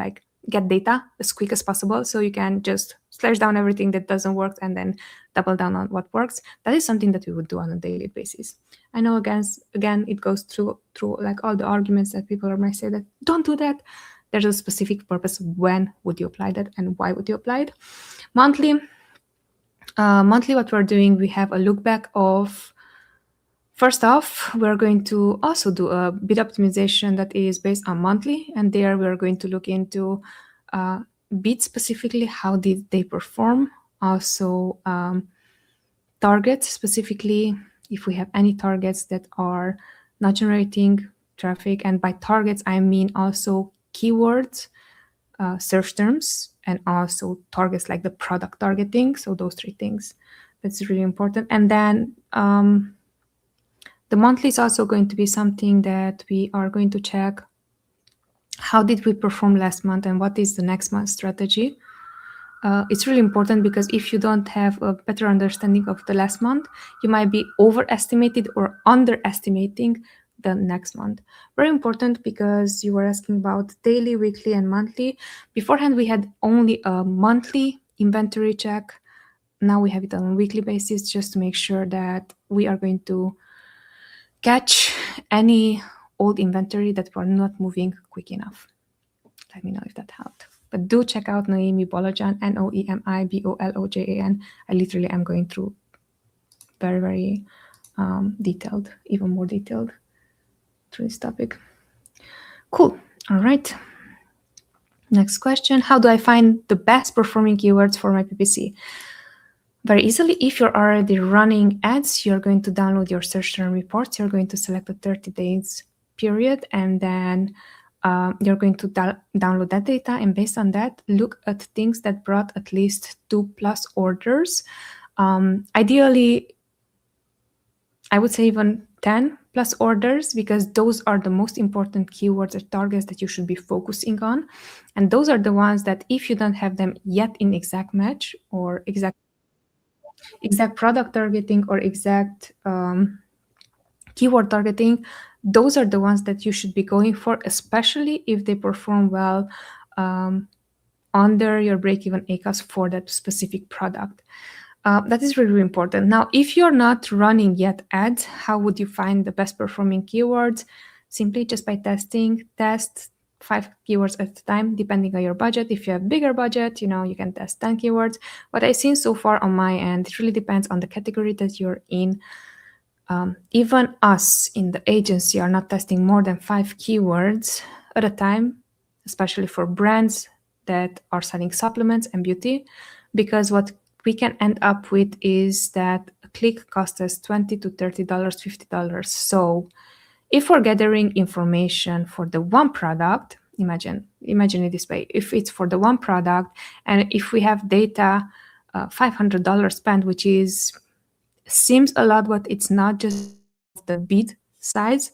get data as quick as possible, so you can just slash down everything that doesn't work and then double down on what works. That is something that we would do on a daily basis. I know again it goes through all the arguments that people might say that don't do that. There's a specific purpose. When would you apply that and why would you apply it? Monthly, what we're doing, we have a look back of. First off, we're going to also do a bid optimization that is based on monthly, and there we're going to look into bids specifically, how did they perform, also targets specifically, if we have any targets that are not generating traffic. And by targets, I mean also keywords, search terms, and also targets like the product targeting. So those 3 things, that's really important. And then the monthly is also going to be something that we are going to check. How did we perform last month and what is the next month's strategy? It's really important, because if you don't have a better understanding of the last month, you might be overestimated or underestimating the next month. Very important, because you were asking about daily, weekly, and monthly. Beforehand, we had only a monthly inventory check. Now we have it on a weekly basis, just to make sure that we are going to catch any old inventory that we're not moving quick enough. Let me know if that helped. But do check out Noemi Bolojan, Noemi Bolojan. I literally am going through very detailed, even more detailed through this topic. Cool. All right. Next question. How do I find the best performing keywords for my PPC? Very easily. If you're already running ads, you're going to download your search term reports. You're going to select a 30 days period, and then you're going to download that data, and based on that, look at things that brought at least 2+ orders. Ideally, I would say even 10, plus orders, because those are the most important keywords or targets that you should be focusing on. And those are the ones that if you don't have them yet in exact match or exact product targeting or exact keyword targeting, those are the ones that you should be going for, especially if they perform well under your break-even ACOS for that specific product. That is really, really important. Now, if you're not running yet ads, how would you find the best performing keywords? Simply just by testing. Test 5 keywords at a time, depending on your budget. If you have bigger budget, you can test 10 keywords. What I've seen so far on my end, it really depends on the category that you're in. Even us in the agency are not testing more than 5 keywords at a time, especially for brands that are selling supplements and beauty, because what we can end up with is that a click costs us $20 to $30, $50. So if we're gathering information for the one product, imagine it this way: if it's for the one product, and if we have data, $500 spent, which seems a lot, but it's not, just the bid size,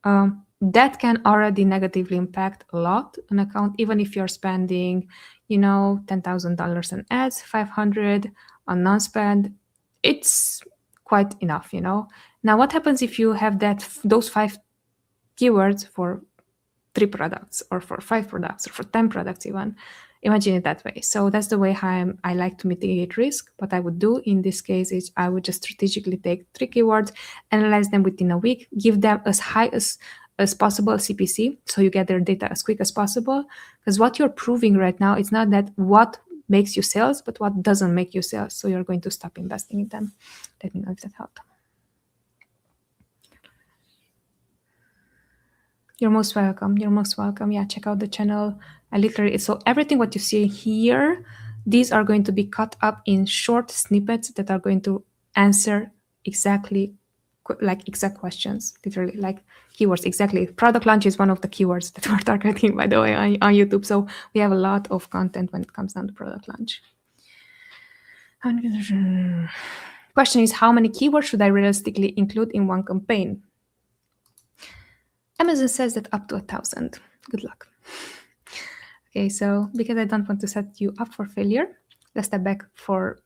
that can already negatively impact a lot an account, even if you're spending, $10,000 on ads, 500 on non-spend. It's quite enough, Now, what happens if you have those 5 keywords for 3 products or for 5 products or for 10 products even? Imagine it that way. So that's the way how I like to mitigate risk. What I would do in this case is I would just strategically take 3 keywords, analyze them within a week, give them as high as possible CPC, so you get their data as quick as possible. Because what you're proving right now, it's not that what makes you sales, but what doesn't make you sales. So you're going to stop investing in them. Let me know if that helped. You're most welcome. You're most welcome. Yeah, check out the channel. So everything what you see here, these are going to be cut up in short snippets that are going to answer exactly exact questions, literally like keywords. Exactly. Product launch is one of the keywords that we're targeting, by the way, on YouTube. So we have a lot of content when it comes down to product launch. Question is, how many keywords should I realistically include in one campaign? Amazon says that up to 1,000. Good luck. Okay, so because I don't want to set you up for failure, let's step back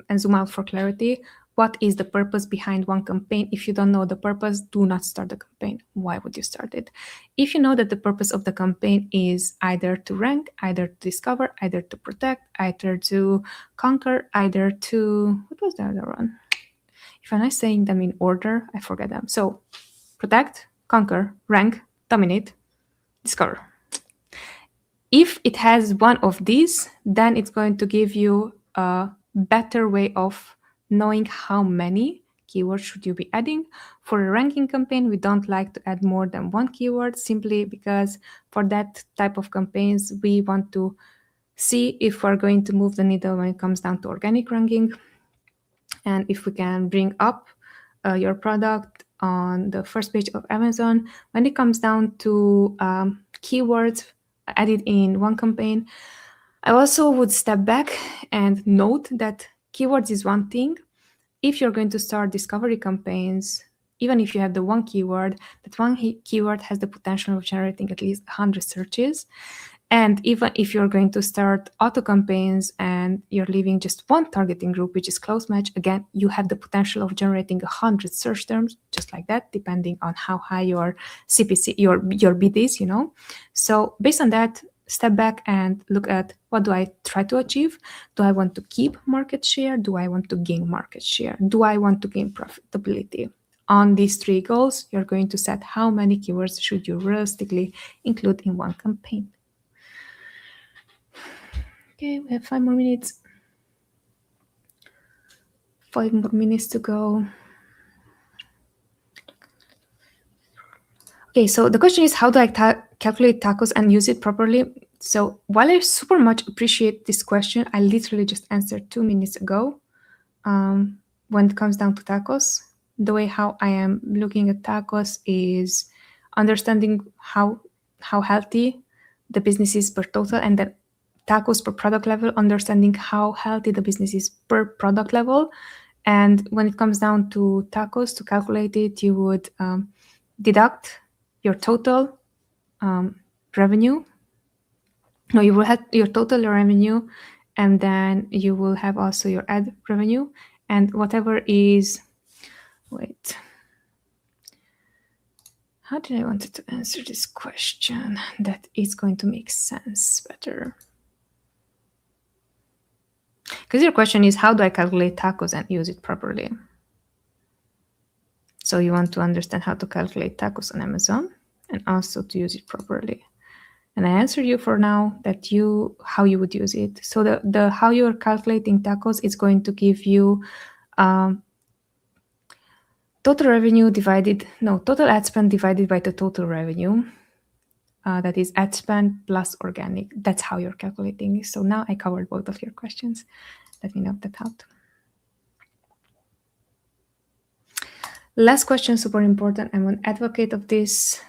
and zoom out for clarity. What is the purpose behind one campaign? If you don't know the purpose, do not start the campaign. Why would you start it? If you know that the purpose of the campaign is either to rank, either to discover, either to protect, either to conquer, either to... What was the other one? If I'm not saying them in order, I forget them. So protect, conquer, rank, dominate, discover. If it has one of these, then it's going to give you a better way of knowing how many keywords should you be adding. For a ranking campaign, we don't like to add more than 1 keyword, simply because for that type of campaigns, we want to see if we're going to move the needle when it comes down to organic ranking, and if we can bring up your product on the first page of Amazon. When it comes down to keywords added in one campaign, I also would step back and note that keywords is one thing. If you're going to start discovery campaigns, even if you have the one keyword, that one keyword has the potential of generating at least 100 searches. And even if you're going to start auto campaigns and you're leaving just one targeting group, which is close match, again, you have the potential of generating 100 search terms, just like that, depending on how high your CPC, your bid is, So based on that, step back and look at, what do I try to achieve? Do I want to keep market share? Do I want to gain market share? Do I want to gain profitability? On these 3 goals, you're going to set how many keywords should you realistically include in one campaign. Okay, we have 5 more minutes. 5 more minutes to go. Okay, so the question is, how do I calculate tacos and use it properly? So while I super much appreciate this question, I literally just answered 2 minutes ago. When it comes down to tacos, the way how I am looking at tacos is understanding how healthy the business is per total, and then tacos per product level, understanding how healthy the business is per product level. And when it comes down to tacos, to calculate it, you would deduct your total revenue. No, you will have your total revenue, and then you will have also your ad revenue, and whatever is, wait, how did I want to answer this question that is going to make sense better? Because your question is, how do I calculate tacos and use it properly? So you want to understand how to calculate tacos on Amazon and also to use it properly. And I answer you for now that how you would use it. So the how you're calculating tacos is going to give you total ad spend divided by the total revenue. That is ad spend plus organic. That's how you're calculating. So now I covered both of your questions. Let me note that out. Last question, super important. I'm an advocate of this.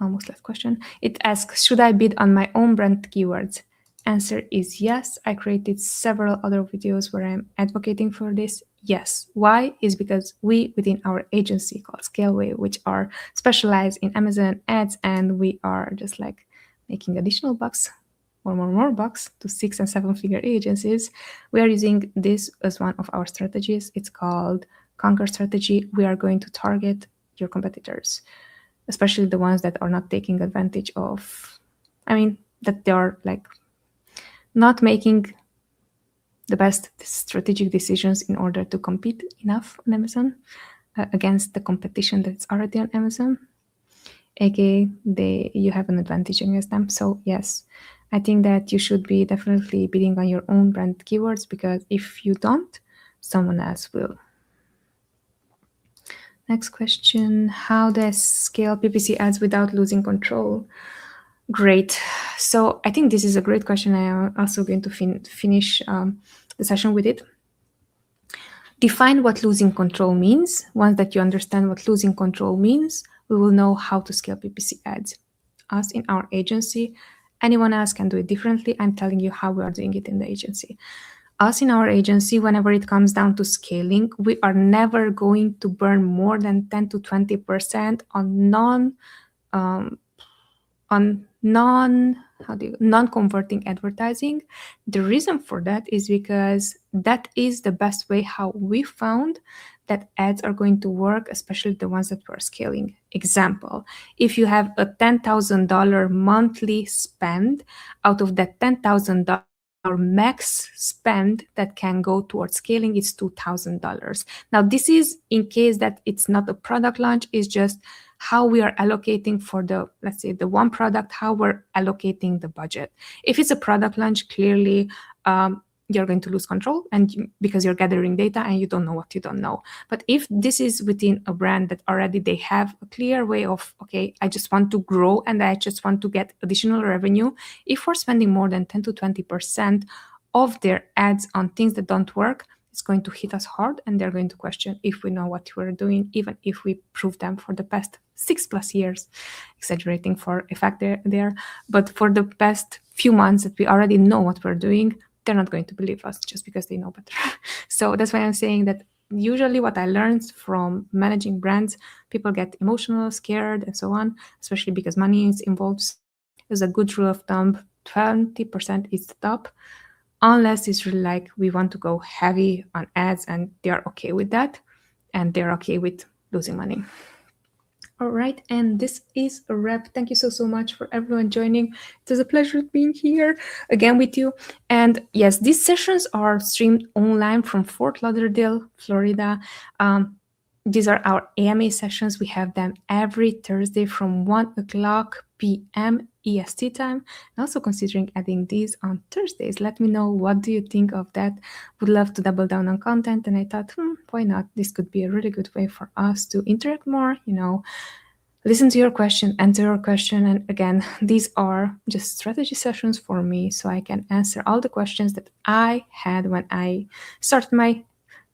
Almost last question. It asks, should I bid on my own brand keywords? Answer is yes. I created several other videos where I'm advocating for this. Yes. Why? Is because we within our agency called Scaleway, which are specialized in Amazon ads, and we are just like making additional bucks, more bucks to 6 and 7 figure agencies. We are using this as one of our strategies. It's called Conquer strategy. We are going to target your competitors, especially the ones that are not taking advantage of, that they are like not making the best strategic decisions in order to compete enough on Amazon against the competition that's already on Amazon. aka you have an advantage against them. So yes, I think that you should be definitely bidding on your own brand keywords, because if you don't, someone else will. Next question, how do I scale PPC ads without losing control? Great. So I think this is a great question. I am also going to finish the session with it. Define what losing control means. Once that you understand what losing control means, we will know how to scale PPC ads. Us in our agency, anyone else can do it differently. I'm telling you how we are doing it in the agency. Us in our agency, whenever it comes down to scaling, we are never going to burn more than 10 to 20% on non-converting advertising. The reason for that is because that is the best way how we found that ads are going to work, especially the ones that we're scaling. Example, if you have a $10,000 monthly spend, out of that $10,000, our max spend that can go towards scaling is $2,000. Now, this is in case that it's not a product launch, it's just how we are allocating for the, let's say, the one product, how we're allocating the budget. If it's a product launch, clearly you're going to lose control, and because you're gathering data and you don't know what you don't know. But if this is within a brand that already they have a clear way of, okay, I just want to grow and I just want to get additional revenue, if we're spending more than 10 to 20% of their ads on things that don't work, it's going to hit us hard, and they're going to question if we know what we're doing, even if we prove them for the past 6+ years, exaggerating for a fact there, but for the past few months that we already know what we're doing, they're not going to believe us just because they know better. So that's why I'm saying that usually what I learned from managing brands, people get emotional, scared, and so on, especially because money is involved. There's a good rule of thumb, 20% is the top, unless it's really like we want to go heavy on ads and they're okay with that and they're okay with losing money. All right, and this is a wrap. Thank you so much for everyone joining. It was a pleasure being here again with you. And yes, these sessions are streamed online from Fort Lauderdale, Florida. These are our AMA sessions. We have them every Thursday from 1:00 p.m. EST time. And also considering adding these on Thursdays. Let me know, what do you think of that? Would love to double down on content. And I thought, why not? This could be a really good way for us to interact more, listen to your question, answer your question. And again, these are just strategy sessions for me, so I can answer all the questions that I had when I started my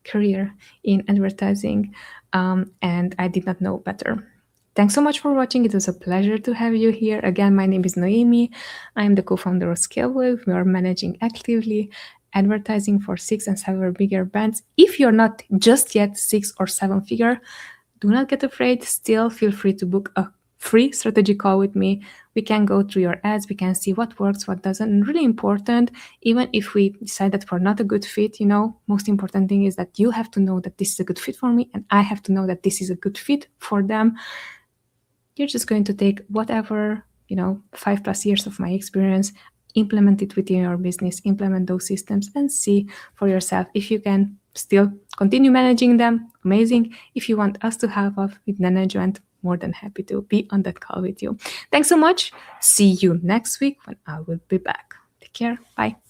career in advertising, and I did not know better. Thanks so much for watching. It was a pleasure to have you here. Again, my name is Noemi. I'm the co-founder of Scaleway. We are managing actively advertising for 6 and 7 figure brands. If you're not just yet 6 or 7 figure, do not get afraid. Still feel free to book a free strategy call with me. We can go through your ads, we can see what works, what doesn't. And really important, even if we decide that we're not a good fit, most important thing is that you have to know that this is a good fit for me, and I have to know that this is a good fit for them. You're just going to take whatever, 5+ years of my experience, implement it within your business, implement those systems, and see for yourself if you can still continue managing them. Amazing. If you want us to help out with management, more than happy to be on that call with you. Thanks so much. See you next week when I will be back. Take care. Bye.